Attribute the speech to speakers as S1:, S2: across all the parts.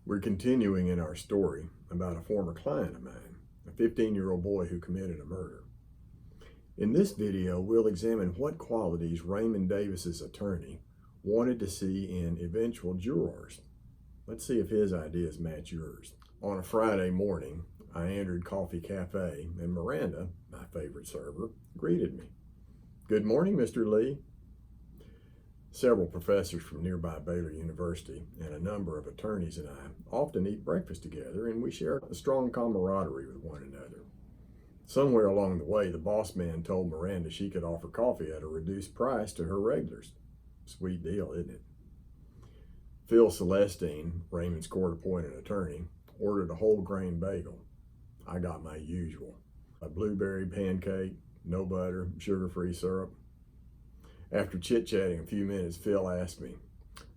S1: We're continuing in our story about a former client of mine, a 15-year-old boy who committed a murder. In this video, we'll examine what qualities Raymond Davis's attorney wanted to see in eventual jurors. Let's see if his ideas match yours. On a Friday morning, I entered Coffee Cafe and Miranda, my favorite server, greeted me. "Good morning, Mr. Lee." Several professors from nearby Baylor University and a number of attorneys and I often eat breakfast together, and we share a strong camaraderie with one another. Somewhere along the way, the boss man told Miranda she could offer coffee at a reduced price to her regulars. Sweet deal, isn't it? Phil Celestine, Raymond's court-appointed attorney, ordered a whole grain bagel. I got my usual, a blueberry pancake, no butter, sugar-free syrup. After chit-chatting a few minutes, Phil asked me,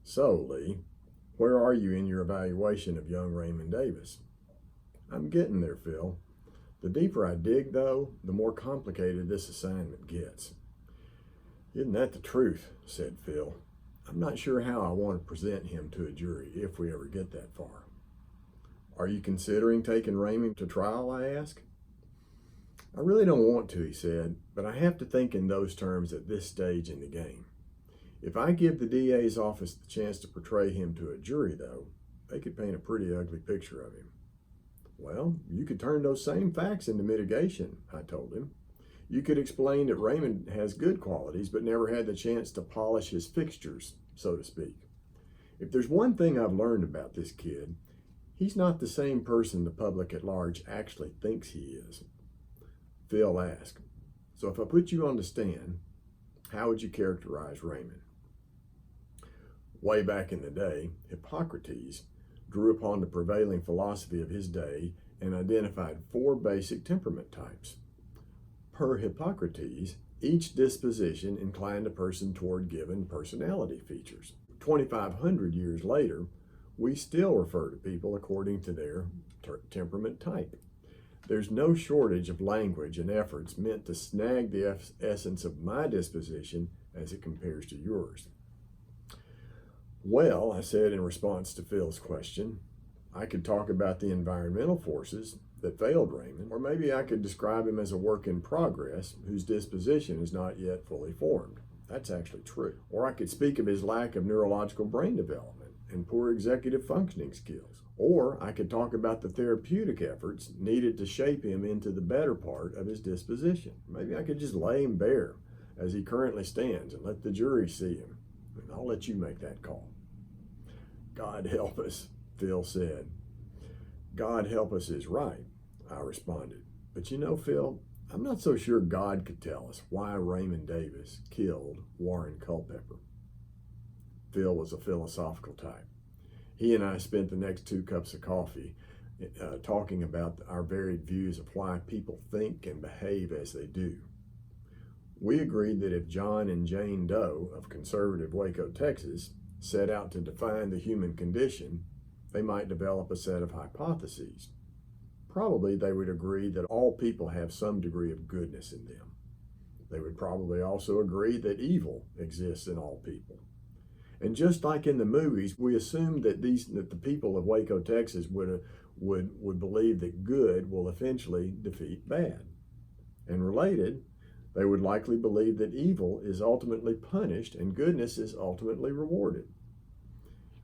S1: "So, Lee, where are you in your evaluation of young Raymond Davis?" "I'm getting there, Phil. The deeper I dig, though, the more complicated this assignment gets." "Isn't that the truth?" said Phil. "I'm not sure how I want to present him to a jury if we ever get that far." "Are you considering taking Raymond to trial?" I asked. "I really don't want to," he said, "but I have to think in those terms at this stage in the game. If I give the DA's office the chance to portray him to a jury, though, they could paint a pretty ugly picture of him." "Well, you could turn those same facts into mitigation," I told him. "You could explain that Raymond has good qualities, but never had the chance to polish his fixtures, so to speak. If there's one thing I've learned about this kid, he's not the same person the public at large actually thinks he is." Phil asked, "So if I put you on the stand, how would you characterize Raymond?" Way back in the day, Hippocrates drew upon the prevailing philosophy of his day and identified 4 basic temperament types. Per Hippocrates, each disposition inclined a person toward given personality features. 2,500 years later, we still refer to people according to their temperament type. There's no shortage of language and efforts meant to snag the essence of my disposition as it compares to yours. "Well," I said in response to Phil's question, "I could talk about the environmental forces that failed Raymond, or maybe I could describe him as a work in progress whose disposition is not yet fully formed. That's actually true. Or I could speak of his lack of neurological brain development and poor executive functioning skills. Or I could talk about the therapeutic efforts needed to shape him into the better part of his disposition. Maybe I could just lay him bare as he currently stands and let the jury see him. And I'll let you make that call." "God help us," Phil said. "God help us is right," I responded. "But you know, Phil, I'm not so sure God could tell us why Raymond Davis killed Warren Culpepper." Phil was a philosophical type. He and I spent the next 2 cups of coffee talking about our varied views of why people think and behave as they do. We agreed that if John and Jane Doe of conservative Waco, Texas, set out to define the human condition, they might develop a set of hypotheses. Probably they would agree that all people have some degree of goodness in them. They would probably also agree that evil exists in all people. And just like in the movies, we assume that the people of Waco, Texas would believe that good will eventually defeat bad. And related, they would likely believe that evil is ultimately punished and goodness is ultimately rewarded.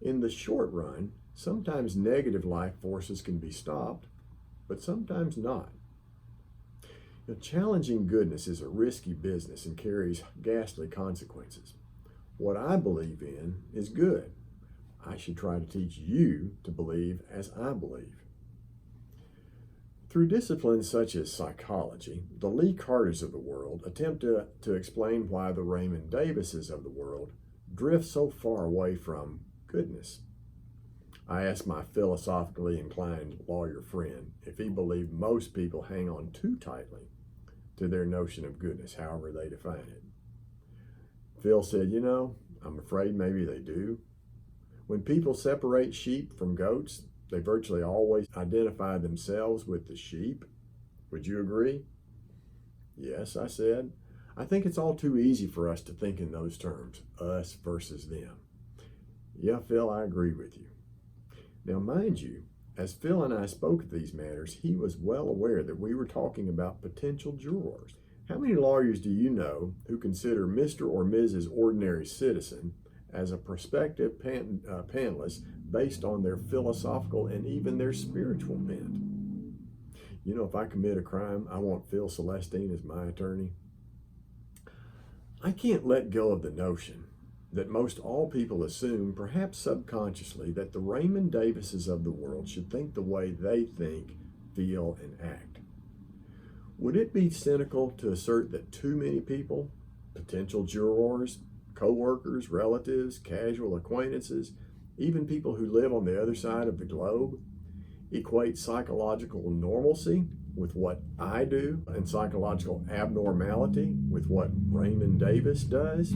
S1: In the short run, sometimes negative life forces can be stopped, but sometimes not. Challenging goodness is a risky business and carries ghastly consequences. What I believe in is good. I should try to teach you to believe as I believe. Through disciplines such as psychology, the Lee Carters of the world attempt to explain why the Raymond Davises of the world drift so far away from goodness. I asked my philosophically inclined lawyer friend if he believed most people hang on too tightly to their notion of goodness, however they define it. Phil said, "I'm afraid maybe they do. When people separate sheep from goats, they virtually always identify themselves with the sheep. Would you agree?" "Yes," I said. "I think it's all too easy for us to think in those terms, us versus them." "Yeah, Phil, I agree with you." Now, mind you, as Phil and I spoke of these matters, he was well aware that we were talking about potential jurors. How many lawyers do you know who consider Mr. or Mrs. Ordinary Citizen as a prospective panelist based on their philosophical and even their spiritual bent? You know, if I commit a crime, I want Phil Celestine as my attorney. I can't let go of the notion that most all people assume, perhaps subconsciously, that the Raymond Davises of the world should think the way they think, feel, and act. Would it be cynical to assert that too many people, potential jurors, co-workers, relatives, casual acquaintances, even people who live on the other side of the globe, equate psychological normalcy with what I do and psychological abnormality with what Raymond Davis does?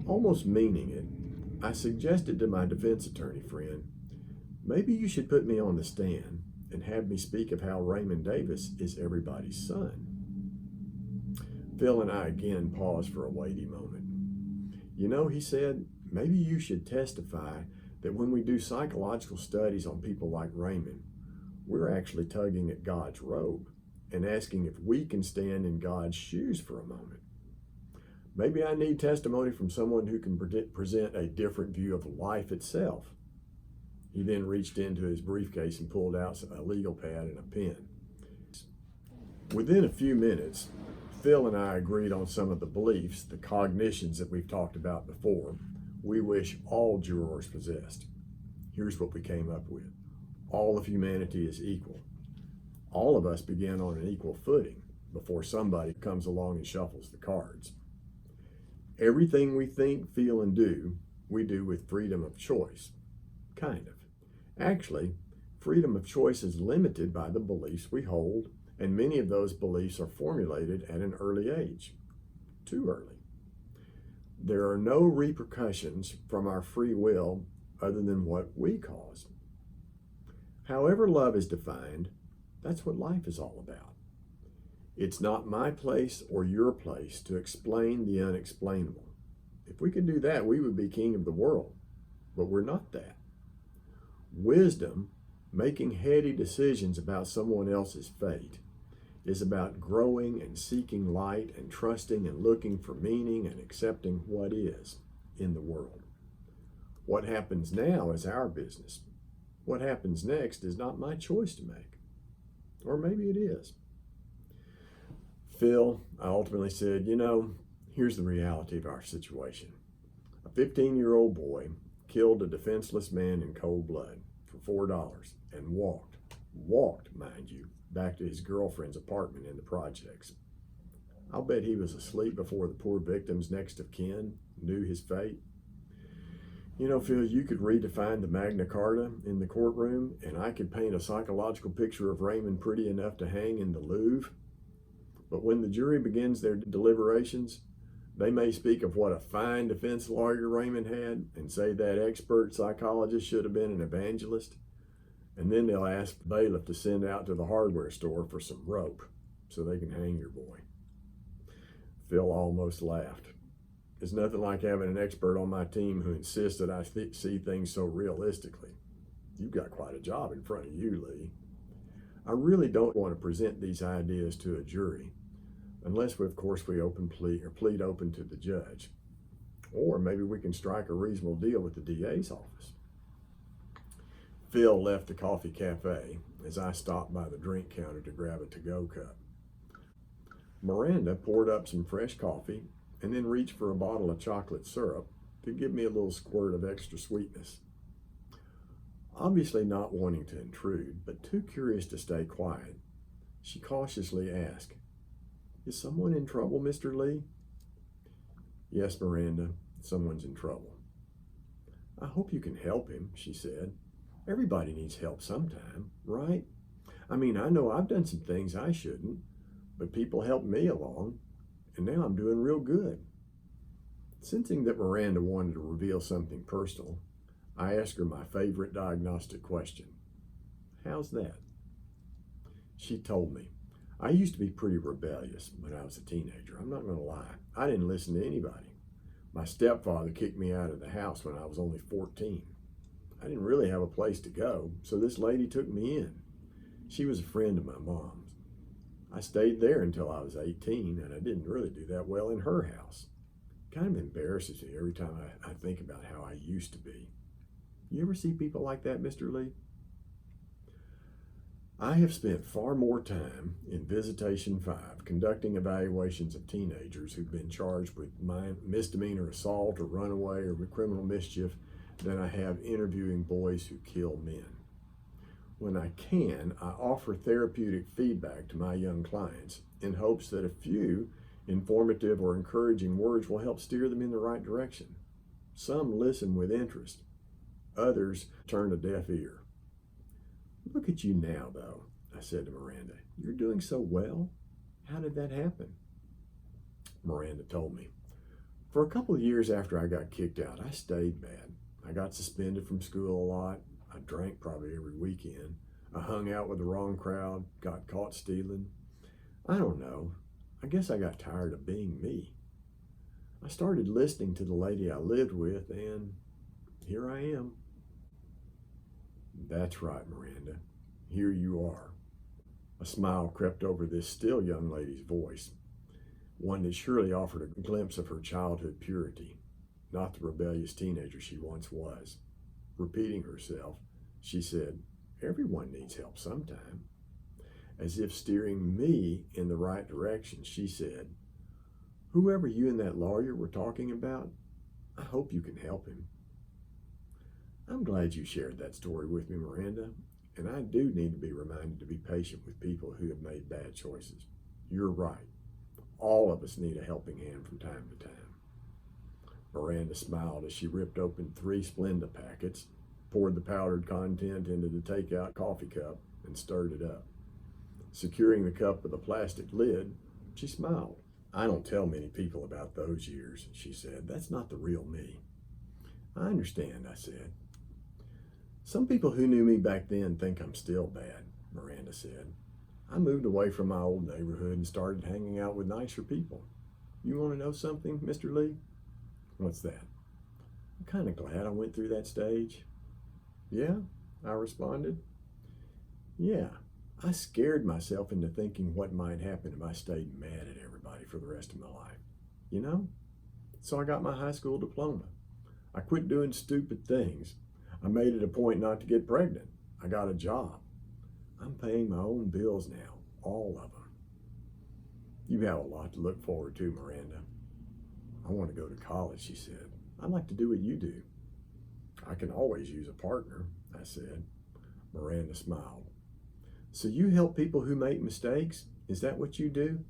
S1: Almost meaning it, I suggested to my defense attorney friend, maybe you should put me on the stand and have me speak of how Raymond Davis is everybody's son. Phil and I again paused for a weighty moment. You know, he said, maybe you should testify that when we do psychological studies on people like Raymond, we're actually tugging at God's robe and asking if we can stand in God's shoes for a moment. Maybe I need testimony from someone who can present a different view of life itself. He then reached into his briefcase and pulled out a legal pad and a pen. Within a few minutes, Phil and I agreed on some of the beliefs, the cognitions that we've talked about before, we wish all jurors possessed. Here's what we came up with. All of humanity is equal. All of us begin on an equal footing before somebody comes along and shuffles the cards. Everything we think, feel, and do, we do with freedom of choice. Kind of. Actually, freedom of choice is limited by the beliefs we hold, and many of those beliefs are formulated at an early age. Too early. There are no repercussions from our free will other than what we cause. However love is defined, that's what life is all about. It's not my place or your place to explain the unexplainable. If we could do that, we would be king of the world, but we're not that. Wisdom, making heady decisions about someone else's fate, is about growing and seeking light and trusting and looking for meaning and accepting what is in the world. What happens now is our business. What happens next is not my choice to make. Or maybe it is. Phil, I ultimately said, you know, here's the reality of our situation. A 15-year-old boy killed a defenseless man in cold blood for $4 and walked, mind you, back to his girlfriend's apartment in the projects. I'll bet he was asleep before the poor victim's next of kin knew his fate. You know, Phil, you could redefine the Magna Carta in the courtroom, and I could paint a psychological picture of Raymond pretty enough to hang in the Louvre. But when the jury begins their deliberations, they may speak of what a fine defense lawyer Raymond had and say that expert psychologist should have been an evangelist. And then they'll ask the bailiff to send out to the hardware store for some rope so they can hang your boy. Phil almost laughed. It's nothing like having an expert on my team who insists that I see things so realistically. You've got quite a job in front of you, Lee. I really don't want to present these ideas to a jury unless, of course, we plead open to the judge. Or maybe we can strike a reasonable deal with the DA's office. Phil left the coffee cafe as I stopped by the drink counter to grab a to-go cup. Miranda poured up some fresh coffee and then reached for a bottle of chocolate syrup to give me a little squirt of extra sweetness. Obviously not wanting to intrude, but too curious to stay quiet, she cautiously asked, "Is someone in trouble, Mr. Lee?" "Yes, Miranda, someone's in trouble." "I hope you can help him," she said. "Everybody needs help sometime, right? I mean, I know I've done some things I shouldn't, but people helped me along, and now I'm doing real good." Sensing that Miranda wanted to reveal something personal, I asked her my favorite diagnostic question. "How's that?" She told me. I used to be pretty rebellious when I was a teenager. I'm not going to lie. I didn't listen to anybody. My stepfather kicked me out of the house when I was only 14. I didn't really have a place to go, so this lady took me in. She was a friend of my mom's. I stayed there until I was 18, and I didn't really do that well in her house. It kind of embarrasses me every time I think about how I used to be. You ever see people like that, Mr. Lee? I have spent far more time in Visitation 5 conducting evaluations of teenagers who've been charged with misdemeanor assault or runaway or with criminal mischief than I have interviewing boys who kill men. When I can, I offer therapeutic feedback to my young clients in hopes that a few informative or encouraging words will help steer them in the right direction. Some listen with interest, others turn a deaf ear. Look at you now, though, I said to Miranda. You're doing so well. How did that happen? Miranda told me. For a couple of years after I got kicked out, I stayed bad. I got suspended from school a lot. I drank probably every weekend. I hung out with the wrong crowd, got caught stealing. I don't know. I guess I got tired of being me. I started listening to the lady I lived with, and here I am. That's right, Miranda. Here you are. A smile crept over this still young lady's voice, one that surely offered a glimpse of her childhood purity, not the rebellious teenager she once was. Repeating herself, she said, "Everyone needs help sometime." As if steering me in the right direction, she said, "Whoever you and that lawyer were talking about, I hope you can help him." I'm glad you shared that story with me, Miranda, and I do need to be reminded to be patient with people who have made bad choices. You're right. All of us need a helping hand from time to time. Miranda smiled as she ripped open 3 Splenda packets, poured the powdered content into the takeout coffee cup, and stirred it up. Securing the cup with a plastic lid, she smiled. "I don't tell many people about those years," she said. "That's not the real me." "I understand," I said. "Some people who knew me back then think I'm still bad," Miranda said. "I moved away from my old neighborhood and started hanging out with nicer people. You want to know something, Mr. Lee?" "What's that?" "I'm kind of glad I went through that stage." "Yeah?" I responded. "Yeah, I scared myself into thinking what might happen if I stayed mad at everybody for the rest of my life. You know? So I got my high school diploma. I quit doing stupid things. I made it a point not to get pregnant. I got a job. I'm paying my own bills now, all of them." "You have a lot to look forward to, Miranda." "I want to go to college," she said. "I'd like to do what you do." "I can always use a partner," I said. Miranda smiled. "So you help people who make mistakes? Is that what you do?"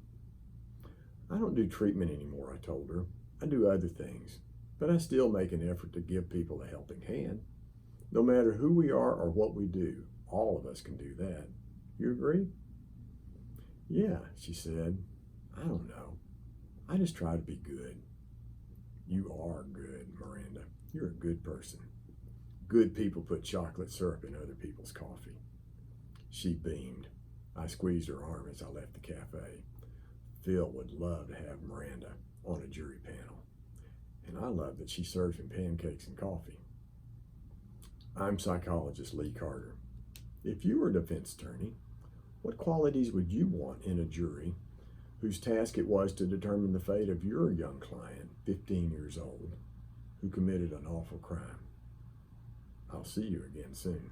S1: "I don't do treatment anymore," I told her. "I do other things, but I still make an effort to give people a helping hand. No matter who we are or what we do, all of us can do that. You agree?" "Yeah," she said. "I don't know. I just try to be good." "You are good, Miranda. You're a good person. Good people put chocolate syrup in other people's coffee." She beamed. I squeezed her arm as I left the cafe. Phil would love to have Miranda on a jury panel, and I love that she serves him pancakes and coffee. I'm Psychologist Lee Carter. If you were a defense attorney, what qualities would you want in a jury whose task it was to determine the fate of your young client, 15 years old, who committed an awful crime? I'll see you again soon.